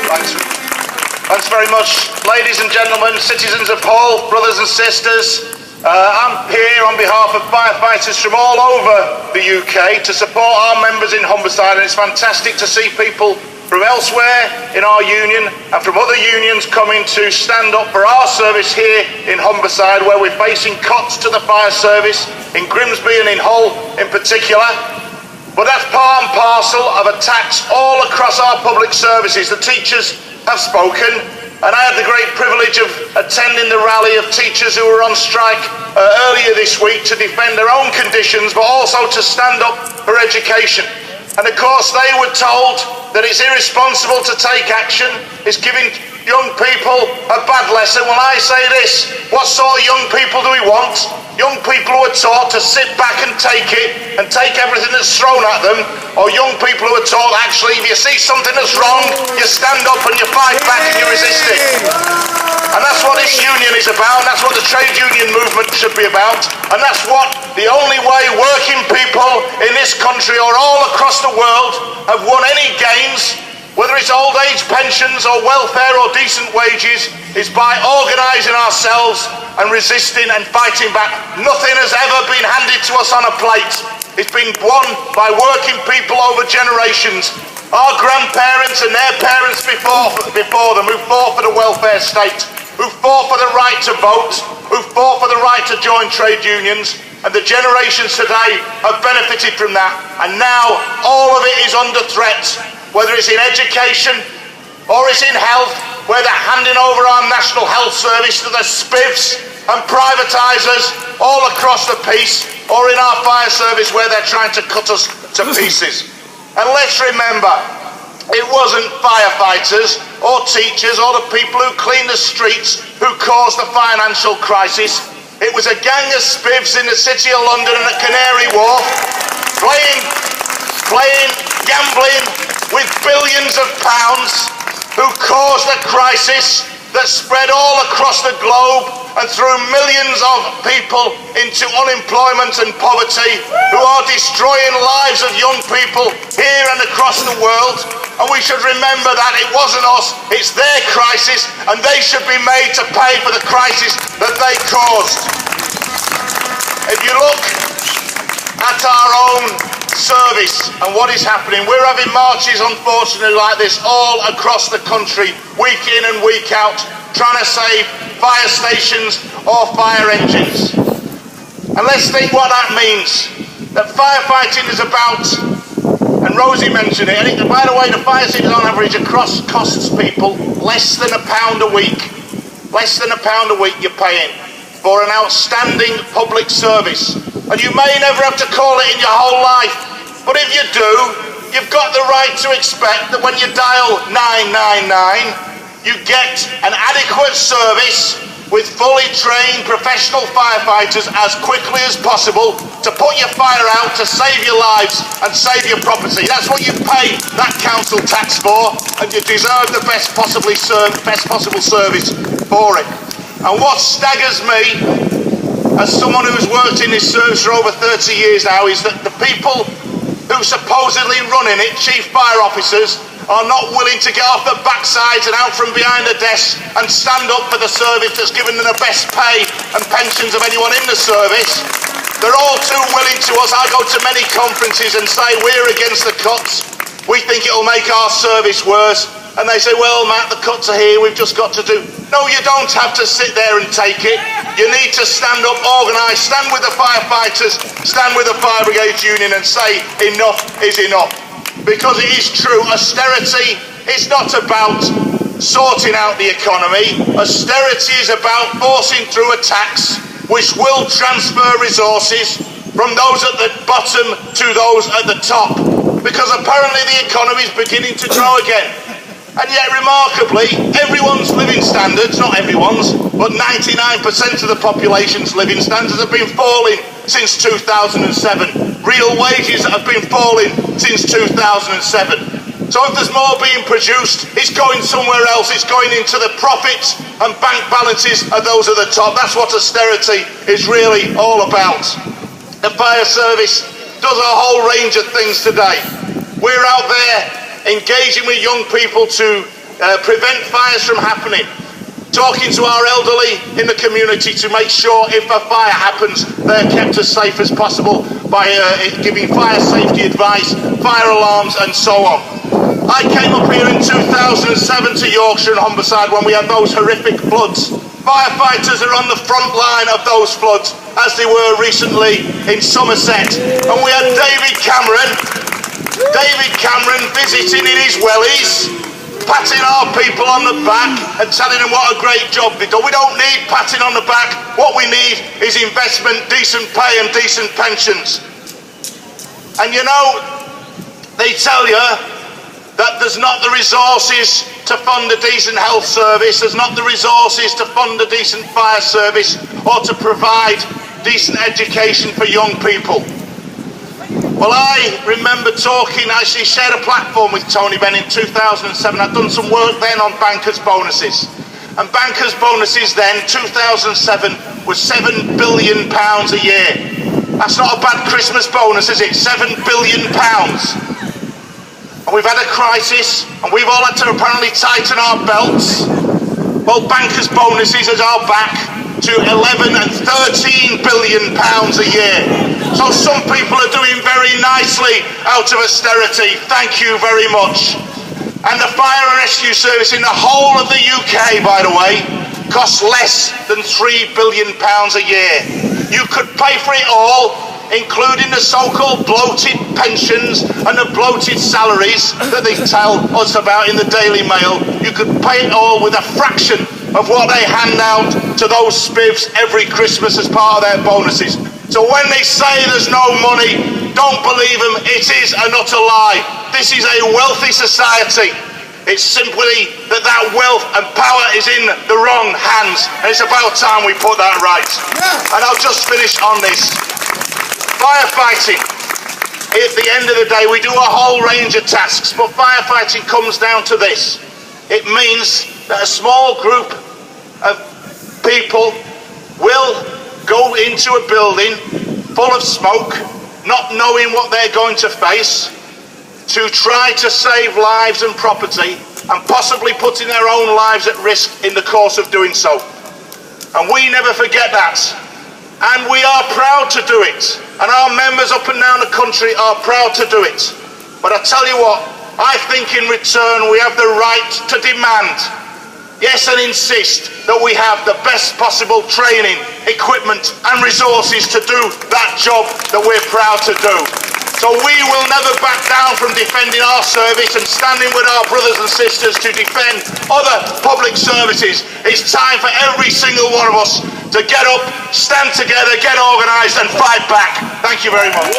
Thanks very much, ladies and gentlemen, citizens of Hull, brothers and sisters. I'm here on behalf of firefighters from all over the UK to support our members in Humberside, and it's fantastic to see people from elsewhere in our union and from other unions coming to stand up for our service here in Humberside, where we're facing cuts to the fire service in Grimsby and in Hull in particular. But that's part and parcel of attacks all across our public services. The teachers have spoken, and I had the great privilege of attending the rally of teachers who were on strike earlier this week to defend their own conditions, but also to stand up for education. And of course they were told that it's irresponsible to take action, it's giving young people a bad lesson. Well, I say this, what sort of young people do we want? Young people who are taught to sit back and take it and take everything that's thrown at them, or young people who are taught, actually, if you see something that's wrong, you stand up and you fight back and you resist it. And that's what this union is about, and that's what the trade union movement should be about, and that's what the only way working people in this country or all across the world have won any gains, whether it's old age pensions or welfare or decent wages, is by organising ourselves and resisting and fighting back. Nothing has ever been handed to us on a plate. It's been won by working people over generations. Our grandparents and their parents before them, who fought for the welfare state, who fought for the right to vote, who fought for the right to join trade unions, and the generations today have benefited from that. And now all of it is under threat, whether it's in education or it's in health, where they're handing over our national health service to the spiffs and privatisers all across the piece, or in our fire service where they're trying to cut us to pieces. And let's remember, it wasn't firefighters or teachers or the people who clean the streets who caused the financial crisis. It was a gang of spiffs in the City of London and at Canary Wharf, playing, gambling with billions of pounds, who caused a crisis that spread all across the globe and threw millions of people into unemployment and poverty, who are destroying lives of young people here and across the world. And we should remember that it wasn't us, it's their crisis, and they should be made to pay for the crisis that they caused. If you look at our own service and what is happening, we're having marches, unfortunately, like this all across the country, week in and week out, trying to save fire stations or fire engines. And let's think what that means. That firefighting is about, and Rosie mentioned it, and by the way, the fire season on average across costs people less than £1 a week. Less than £1 a week you're paying for an outstanding public service. And you may never have to call it in your whole life, but if you do, you've got the right to expect that when you dial 999, you get an adequate service with fully trained professional firefighters as quickly as possible to put your fire out, to save your lives and save your property. That's what you pay that council tax for, and you deserve the best possible service for it. And what staggers me, as someone who's worked in this service for over 30 years now, is that the people who supposedly running it, chief fire officers, are not willing to get off their backsides and out from behind the desk and stand up for the service that's given them the best pay and pensions of anyone in the service. They're all too willing to us. I go to many conferences and say we're against the cuts. We think it'll make our service worse. And they say, well, Matt, the cuts are here, we've just got to do. No, you don't have to sit there and take it. You need to stand up, organise, stand with the firefighters, stand with the fire brigade union and say enough is enough. Because it is true, austerity is not about sorting out the economy. Austerity is about forcing through a tax which will transfer resources from those at the bottom to those at the top. Because apparently the economy is beginning to grow again. And yet, remarkably, everyone's living standards, not everyone's, but 99% of the population's living standards have been falling since 2007. Real wages have been falling since 2007. So if there's more being produced, it's going somewhere else. It's going into the profits and bank balances of those at the top. That's what austerity is really all about. The fire service does a whole range of things today. We're out there engaging with young people to prevent fires from happening, talking to our elderly in the community to make sure if a fire happens, they're kept as safe as possible by giving fire safety advice, fire alarms and so on. I came up here in 2007 to Yorkshire and Humberside when we had those horrific floods. Firefighters are on the front line of those floods, as they were recently in Somerset. And we had David Cameron visiting in his wellies, patting our people on the back and telling them what a great job they do. We don't need patting on the back. What we need is investment, decent pay and decent pensions. And you know, they tell you that there's not the resources to fund a decent health service, there's not the resources to fund a decent fire service or to provide decent education for young people. Well, I remember actually shared a platform with Tony Benn in 2007. I'd done some work then on bankers' bonuses. And bankers' bonuses then, 2007, was £7 billion a year. That's not a bad Christmas bonus, is it? £7 billion. And we've had a crisis, and we've all had to apparently tighten our belts. Well, bankers' bonuses are back to 11 and 13 billion pounds a year. So some people are doing very nicely out of austerity. Thank you very much. And the fire and rescue service in the whole of the UK, by the way, costs less than £3 billion a year. You could pay for it all, including the so-called bloated pensions and the bloated salaries that they tell us about in the Daily Mail. You could pay it all with a fraction of what they hand out to those spivs every Christmas as part of their bonuses. So when they say there's no money, don't believe them. It is an utter lie. This is a wealthy society. It's simply that wealth and power is in the wrong hands, and it's about time we put that right. And I'll just finish on this. Firefighting. At the end of the day, we do a whole range of tasks, but firefighting comes down to this. It means that a small group of people will go into a building full of smoke, not knowing what they're going to face, to try to save lives and property, and possibly putting their own lives at risk in the course of doing so. And we never forget that. And we are proud to do it. And our members up and down the country are proud to do it. But I tell you what, I think in return we have the right to demand, yes, and insist that we have the best possible training, equipment and resources to do that job that we're proud to do. So we will never back down from defending our service and standing with our brothers and sisters to defend other public services. It's time for every single one of us to get up, stand together, get organised and fight back. Thank you very much.